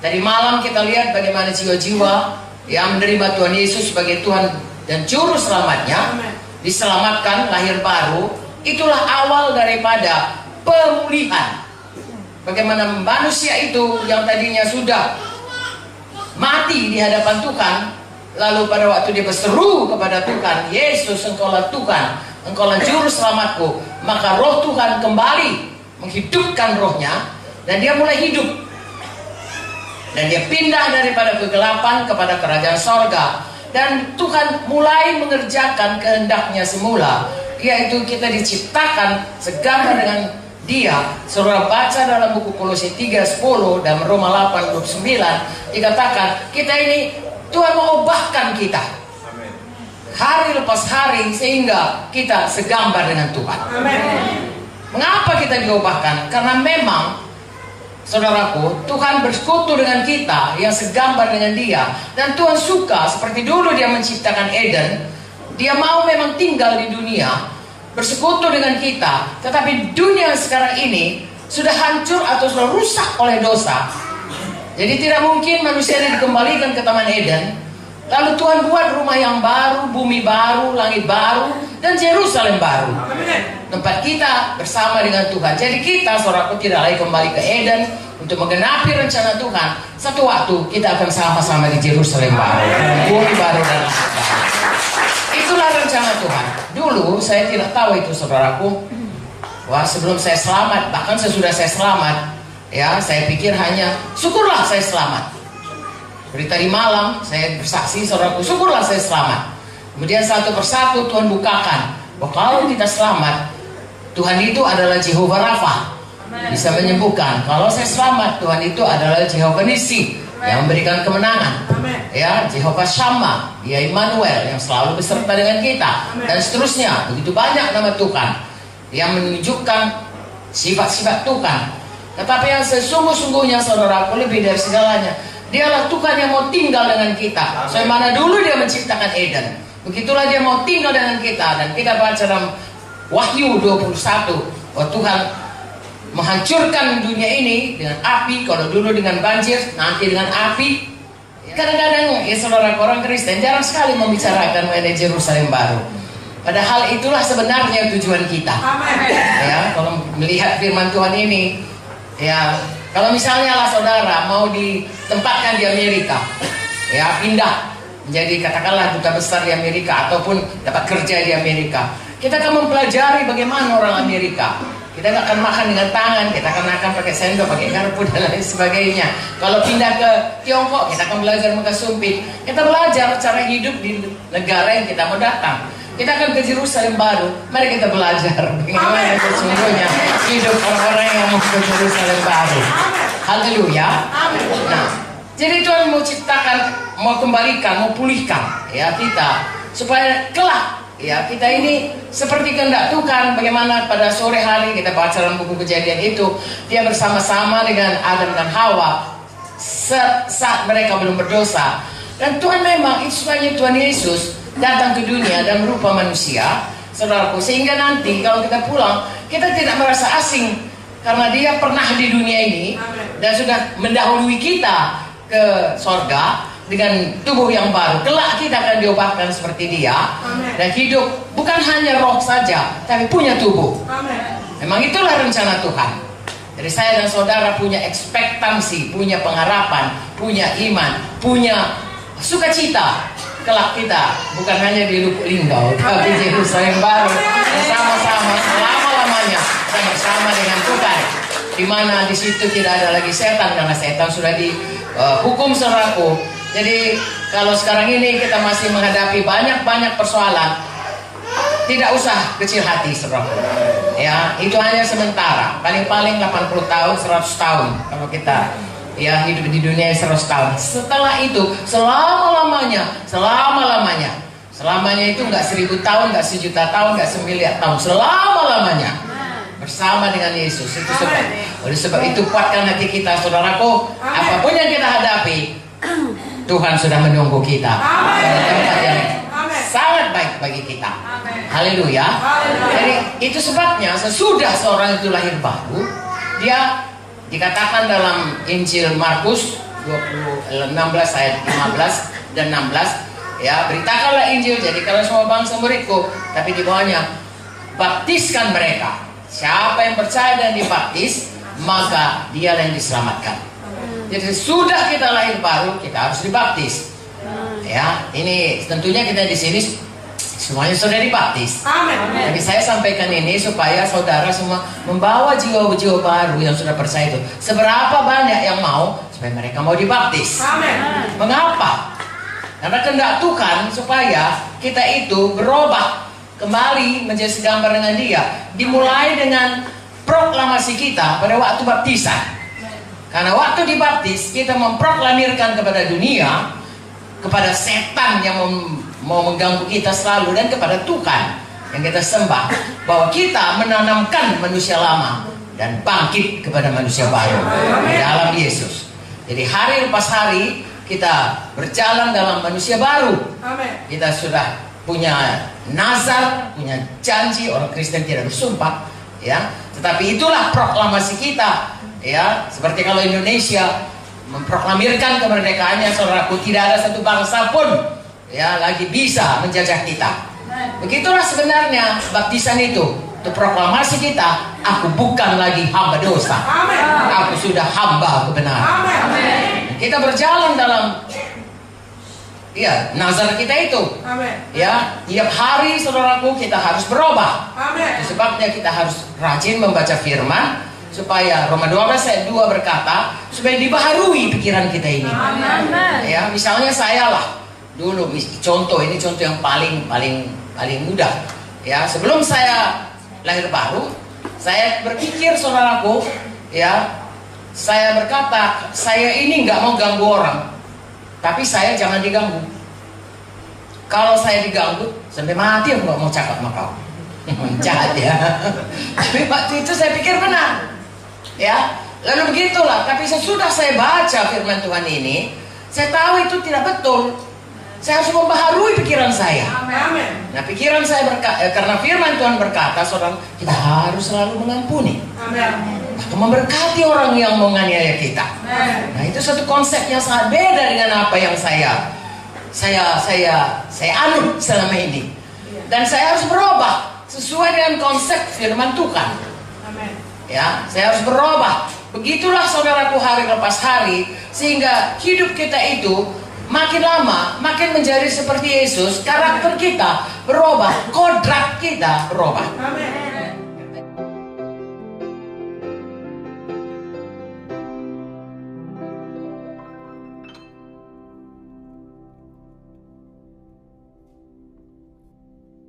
Tadi malam kita lihat bagaimana jiwa-jiwa yang menerima Tuhan Yesus sebagai Tuhan dan Juru Selamatnya, diselamatkan, lahir baru. Itulah awal daripada pemulihan. Bagaimana manusia itu yang tadinya sudah mati di hadapan Tuhan, lalu pada waktu dia berseru kepada Tuhan, Yesus, Engkaulah Tuhan, Engkaulah Juru Selamatku, maka roh Tuhan kembali menghidupkan rohnya, dan dia mulai hidup. Dan dia pindah daripada kegelapan kepada kerajaan sorga. Dan Tuhan mulai mengerjakan kehendaknya semula, yaitu kita diciptakan segambar dengan Dia. Saudara baca dalam buku Kolose 3:10 dan Roma 8:29 dikatakan kita ini Tuhan mau ubahkan kita hari lepas hari sehingga kita segambar dengan Tuhan. Mengapa kita diubahkan? Karena memang, saudaraku, Tuhan bersekutu dengan kita yang segambar dengan Dia. Dan Tuhan suka, seperti dulu Dia menciptakan Eden, Dia mau memang tinggal di dunia, bersekutu dengan kita. Tetapi dunia sekarang ini sudah hancur atau sudah rusak oleh dosa. Jadi tidak mungkin manusia ini dikembalikan ke Taman Eden. Lalu Tuhan buat rumah yang baru, bumi baru, langit baru, dan Yerusalem baru. Tempat kita bersama dengan Tuhan. Jadi kita, saudaraku, tidak lagi kembali ke Eden untuk menggenapi rencana Tuhan. Satu waktu kita akan sama-sama di Yerusalem baru, bumi baru dan langit baru. Itulah rencana Tuhan. Dulu saya tidak tahu itu, saudaraku. Wah, sebelum saya selamat, bahkan sesudah saya selamat, ya, saya pikir hanya syukurlah saya selamat. Dari tadi malam saya bersaksi, saudaraku, syukurlah saya selamat. Kemudian satu persatu Tuhan bukakan bahwa kalau kita selamat, Tuhan itu adalah Jehovah Rafa, bisa menyembuhkan. Kalau saya selamat, Tuhan itu adalah Jehovah Nisi yang memberikan kemenangan. Ya, Jehovah Shammah, Dia Immanuel yang selalu beserta dengan kita, dan seterusnya. Begitu banyak nama Tuhan yang menunjukkan sifat-sifat Tuhan. Tetapi yang sesungguh-sungguhnya, saudaraku, lebih dari segalanya, Dialah Tuhan yang mau tinggal dengan kita. Sebagaimana dulu Dia menciptakan Eden, begitulah Dia mau tinggal dengan kita. Dan kita baca dalam Wahyu 21 bahwa Tuhan menghancurkan dunia ini dengan api. Kalau dulu dengan banjir, nanti dengan api. Kadang-kadang, ya saudara, orang Kristen jarang sekali membicarakan mengenai Yerusalem baru. Padahal itulah sebenarnya tujuan kita. Ya, kalau melihat firman Tuhan ini, ya, kalau misalnya lah saudara mau ditempatkan di Amerika, ya, pindah menjadi katakanlah duta besar di Amerika ataupun dapat kerja di Amerika, kita akan mempelajari bagaimana orang Amerika. Kita nggak akan makan dengan tangan, kita akan makan pakai sendok, pakai garpu dan lain sebagainya. Kalau pindah ke Tiongkok, kita akan belajar muka sumpit. Kita belajar cara hidup di negara yang kita mau datang. Kita akan ke Yerusalem baru. Mari kita belajar bagaimana sesungguhnya hidup orang-orang yang mau ke Yerusalem baru. Haleluya. Nah, jadi Tuhan mau ciptakan, mau kembalikan, mau pulihkan ya kita supaya kelak, ya, kita ini seperti kehendak Tuhan. Bagaimana pada sore hari kita baca dalam buku Kejadian itu, Dia bersama-sama dengan Adam dan Hawa saat mereka belum berdosa. Dan Tuhan memang itu sebabnya Tuhan Yesus datang ke dunia dan berupa manusia, saudaraku, sehingga nanti kalau kita pulang, kita tidak merasa asing karena Dia pernah di dunia ini dan sudah mendahului kita ke sorga dengan tubuh yang baru. Kelak kita akan diubahkan seperti Dia. Dan hidup bukan hanya roh saja, tapi punya tubuh. Memang itulah rencana Tuhan. Jadi saya dan saudara punya ekspektansi, punya pengharapan, punya iman, punya sukacita. Kelak kita bukan hanya di Lubuk Linggau, tapi di Yerusalem baru bersama-sama selama-lamanya kita bersama dengan Tuhan. Di mana di situ tidak ada lagi setan, karena setan sudah dihukum, saudaraku. Jadi kalau sekarang ini kita masih menghadapi banyak persoalan, tidak usah kecil hati, saudara. Ya, itu hanya sementara. Paling-paling 80 tahun, 100 tahun. Kalau kita ya hidup di dunia 100 tahun. Setelah itu selama-lamanya. Selamanya itu nggak 1000 tahun, nggak 1.000.000 tahun, nggak 1.000.000.000 tahun. Selama-lamanya bersama dengan Yesus. Itu sebab. Oleh sebab itu kuatkan hati kita, saudaraku. Apapun yang kita hadapi, Tuhan sudah menunggu kita pada tempat yang sangat baik bagi kita. Haleluya. Jadi itu sebabnya sesudah seorang itu lahir baru, dia dikatakan dalam Injil Markus 16 ayat 15 dan 16, ya, beritakanlah Injil, jadikanlah semua bangsa muridku, tapi di bawahnya baptiskan mereka. Siapa yang percaya dan dibaptis, maka dia yang diselamatkan. Jadi sudah kita lahir baru, kita harus dibaptis. Ya, ini tentunya kita di sini semuanya sudah dibaptis. Tapi saya sampaikan ini supaya saudara semua membawa jiwa-jiwa baru yang sudah percaya itu. Seberapa banyak yang mau supaya mereka mau dibaptis. Mengapa? Karena kehendak Tuhan supaya kita itu berubah kembali menjadi segambar dengan Dia. Dimulai dengan proklamasi kita pada waktu baptisan. Karena waktu dibaptis kita memproklamirkan kepada dunia, kepada setan yang mau mengganggu kita selalu, dan kepada Tuhan yang kita sembah, bahwa kita menanamkan manusia lama dan bangkit kepada manusia baru di dalam Yesus. Jadi hari lepas hari kita berjalan dalam manusia baru. Kita sudah punya nazar, punya janji. Orang Kristen tidak bersumpah, ya, tetapi itulah proklamasi kita, ya. Seperti kalau Indonesia memproklamirkan kemerdekaannya, saudaraku, tidak ada satu bangsa pun, ya, lagi bisa menjajah kita. Begitulah sebenarnya baptisan itu proklamasi kita. Aku bukan lagi hamba dosa, aku sudah hamba kebenaran. Kita berjalan dalam, ya, nazar kita itu. Ya, tiap hari saudaraku kita harus berubah. Sebabnya kita harus rajin membaca firman, supaya Roma 12 ayat 2 berkata supaya dibaharui pikiran kita ini. Ya, misalnya saya lah dulu, contoh ini, contoh yang paling mudah. Ya, sebelum saya lahir baru, saya berpikir saudaraku, ya, saya berkata, saya ini nggak mau ganggu orang, tapi saya jangan diganggu. Kalau saya diganggu sampai mati, aku nggak mau cakap sama kau. Jahat ya. Tapi waktu itu saya pikir benar, ya. Lalu begitulah. Tapi sesudah saya baca firman Tuhan ini, saya tahu itu tidak betul. Saya harus membaharui pikiran saya. Nah, pikiran saya karena firman Tuhan berkata, saudara, kita harus selalu mengampuni. Memberkati orang yang menganiaya kita. Nah, itu satu konsep yang sangat beda dengan apa yang saya anut selama ini. Dan saya harus berubah sesuai dengan konsep firman Tuhan. Ya, saya harus berubah. Begitulah saudaraku hari lepas hari, sehingga hidup kita itu makin lama makin menjadi seperti Yesus. Karakter kita berubah, kodrat kita berubah.